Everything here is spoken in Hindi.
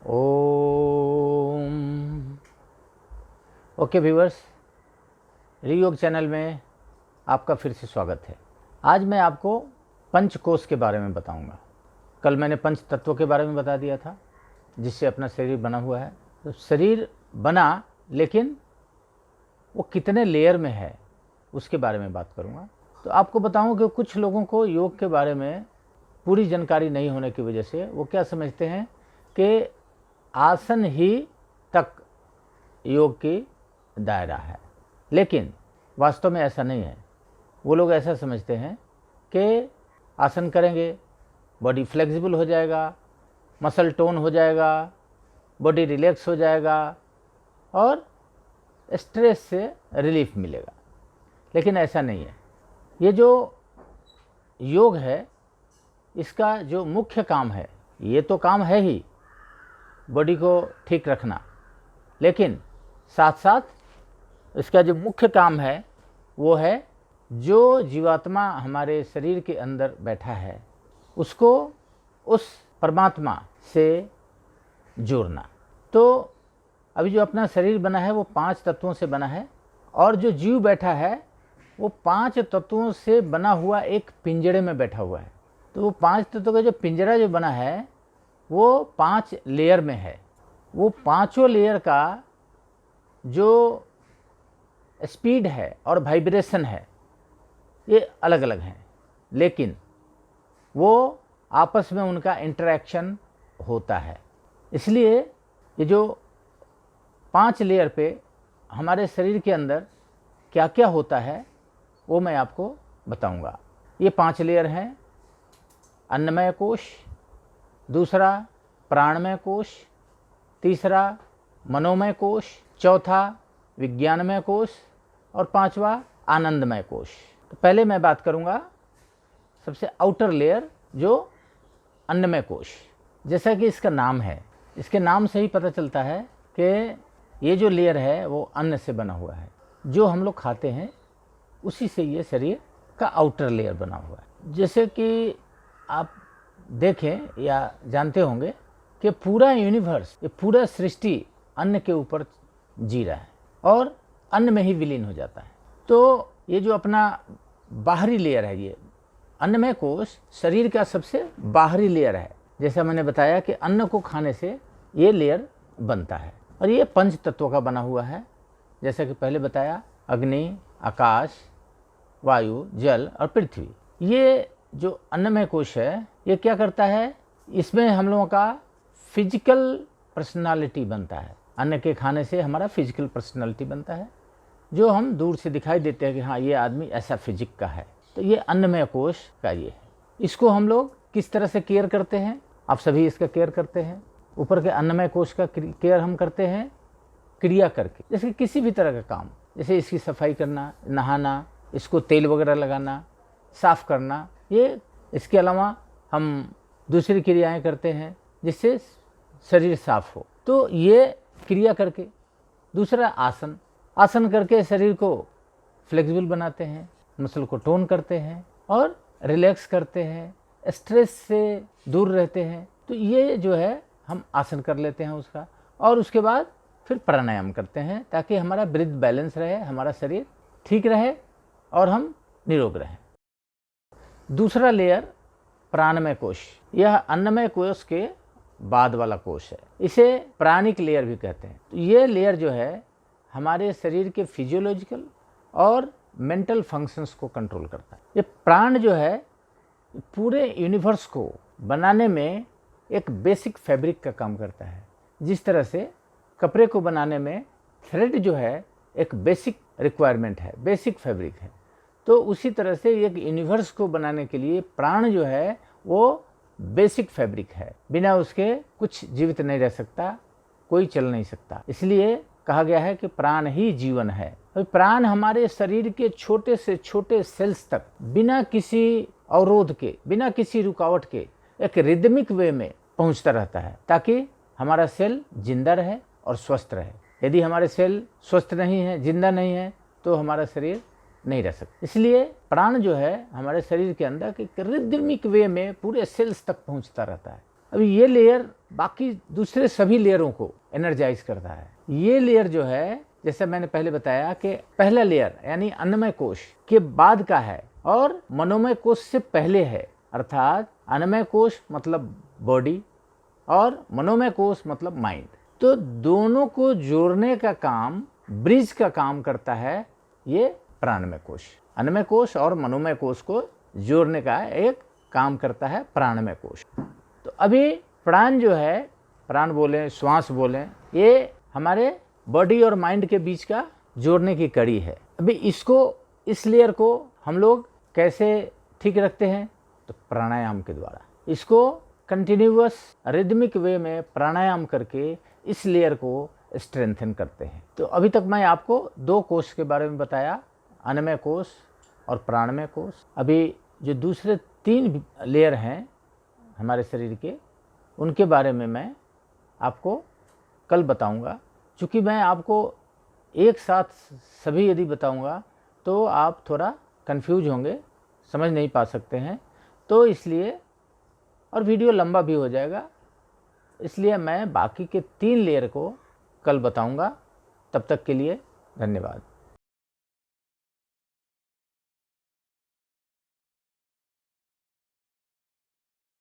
ओम। ओके व्यूअर्स, योग चैनल में आपका फिर से स्वागत है। आज मैं आपको पंचकोश के बारे में बताऊंगा। कल मैंने पंच तत्वों के बारे में बता दिया था जिससे अपना शरीर बना हुआ है। तो शरीर बना, लेकिन वो कितने लेयर में है उसके बारे में बात करूंगा। तो आपको बताऊं कि कुछ लोगों को योग के बारे में पूरी जानकारी नहीं होने की वजह से वो क्या समझते हैं कि आसन ही तक योग की दायरा है, लेकिन वास्तव में ऐसा नहीं है। वो लोग ऐसा समझते हैं कि आसन करेंगे बॉडी फ्लेक्सिबल हो जाएगा, मसल टोन हो जाएगा, बॉडी रिलैक्स हो जाएगा और स्ट्रेस से रिलीफ मिलेगा, लेकिन ऐसा नहीं है। ये जो योग है इसका जो मुख्य काम है, ये तो काम है ही बॉडी को ठीक रखना, लेकिन साथ साथ इसका जो मुख्य काम है वो है जो जीवात्मा हमारे शरीर के अंदर बैठा है उसको उस परमात्मा से जोड़ना। तो अभी जो अपना शरीर बना है वो 5 तत्वों से बना है, और जो जीव बैठा है वो 5 तत्वों से बना हुआ एक पिंजरे में बैठा हुआ है। तो वो 5 तत्वों का जो पिंजरा जो बना है वो 5 लेयर में है। वो पांचों लेयर का जो स्पीड है और वाइब्रेशन है ये अलग अलग हैं, लेकिन वो आपस में उनका इंटरेक्शन होता है। इसलिए ये जो 5 लेयर पे हमारे शरीर के अंदर क्या क्या होता है वो मैं आपको बताऊंगा। ये 5 लेयर हैं। अन्नमय कोश, दूसरा प्राणमय कोश, तीसरा मनोमय कोश, चौथा विज्ञानमय कोश और 5वां आनंदमय कोश। तो पहले मैं बात करूंगा सबसे आउटर लेयर जो अन्नमय कोश। जैसा कि इसका नाम है, इसके नाम से ही पता चलता है कि ये जो लेयर है वो अन्न से बना हुआ है। जो हम लोग खाते हैं उसी से ये शरीर का आउटर लेयर बना हुआ है। जैसे कि आप देखें या जानते होंगे कि पूरा यूनिवर्स, ये पूरा सृष्टि अन्न के ऊपर जी रहा है और अन्न में ही विलीन हो जाता है। तो ये जो अपना बाहरी लेयर है, ये अन्नमय कोश शरीर का सबसे बाहरी लेयर है। जैसा मैंने बताया कि अन्न को खाने से ये लेयर बनता है, और ये 5 तत्वों का बना हुआ है। जैसा कि पहले बताया, अग्नि, आकाश, वायु, जल और पृथ्वी। ये जो अन्नमय कोश है ये क्या करता है, इसमें हम लोगों का फिजिकल पर्सनालिटी बनता है। अन्न के खाने से हमारा फिजिकल पर्सनालिटी बनता है, जो हम दूर से दिखाई देते हैं कि हाँ ये आदमी ऐसा फिजिक का है। तो ये अन्नमय कोश का ये है। इसको हम लोग किस तरह से केयर करते हैं, आप सभी इसका केयर करते हैं। ऊपर के अन्नमय कोश का केयर हम करते हैं क्रिया करके, जैसे किसी भी तरह का काम, जैसे इसकी सफाई करना, नहाना, इसको तेल वगैरह लगाना, साफ करना। ये इसके अलावा हम दूसरी क्रियाएं करते हैं जिससे शरीर साफ हो। तो ये क्रिया करके। दूसरा आसन, आसन करके शरीर को फ्लेक्सिबल बनाते हैं, मसल को टोन करते हैं और रिलैक्स करते हैं, स्ट्रेस से दूर रहते हैं। तो ये जो है हम आसन कर लेते हैं उसका, और उसके बाद फिर प्राणायाम करते हैं ताकि हमारा ब्रीथ बैलेंस रहे, हमारा शरीर ठीक रहे और हम निरोग रहें। दूसरा लेयर प्राणमय कोश, यह अन्नमय कोश के बाद वाला कोश है। इसे प्राणिक लेयर भी कहते हैं। तो ये लेयर जो है हमारे शरीर के फिजियोलॉजिकल और मेंटल फंक्शंस को कंट्रोल करता है। ये प्राण जो है पूरे यूनिवर्स को बनाने में एक बेसिक फैब्रिक का काम करता है। जिस तरह से कपड़े को बनाने में थ्रेड जो है एक बेसिक रिक्वायरमेंट है, बेसिक फैब्रिक है, तो उसी तरह से एक यूनिवर्स को बनाने के लिए प्राण जो है वो बेसिक फैब्रिक है। बिना उसके कुछ जीवित नहीं रह सकता, कोई चल नहीं सकता। इसलिए कहा गया है कि प्राण ही जीवन है। तो प्राण हमारे शरीर के छोटे से छोटे सेल्स तक बिना किसी अवरोध के, बिना किसी रुकावट के एक रिदमिक वे में पहुंचता रहता है ताकि हमारा सेल जिंदा रहे और स्वस्थ रहे। यदि हमारे सेल स्वस्थ नहीं है, जिंदा नहीं है, तो हमारा शरीर नहीं रह सकता। इसलिए प्राण जो है हमारे शरीर के अंदर एक रिदमिक वे में पूरे सेल्स तक पहुंचता रहता है। अभी ये लेयर बाकी दूसरे सभी लेयरों को एनर्जाइज करता है। ये लेयर जो है, जैसे मैंने पहले बताया कि पहला लेयर यानी अन्नमय कोश के बाद का है और मनोमय कोश से पहले है, अर्थात अन्नमय कोश मतलब बॉडी और मनोमय कोश मतलब माइंड। तो दोनों को जोड़ने का काम, ब्रिज का काम करता है ये प्राणमय कोश। अन्नमय कोश और मनोमय कोश को जोड़ने का एक काम करता है प्राणमय कोश। तो अभी प्राण जो है, प्राण बोलें, श्वास बोलें, ये हमारे बॉडी और माइंड के बीच का जोड़ने की कड़ी है। अभी इसको, इस लेयर को हम लोग कैसे ठीक रखते हैं? तो प्राणायाम के द्वारा। इसको कंटिन्यूअस रिदमिक वे में प्राणायाम करके इस लेयर को स्ट्रेंथन करते हैं। तो अभी तक मैं आपको 2 कोश के बारे में बताया, अन्नमय कोश और प्राणमय कोश। अभी जो दूसरे 3 लेयर हैं हमारे शरीर के, उनके बारे में मैं आपको कल बताऊंगा। चूँकि मैं आपको एक साथ सभी यदि बताऊंगा तो आप थोड़ा कंफ्यूज होंगे, समझ नहीं पा सकते हैं, तो इसलिए, और वीडियो लंबा भी हो जाएगा, इसलिए मैं बाकी के 3 लेयर को कल बताऊंगा। तब तक के लिए धन्यवाद।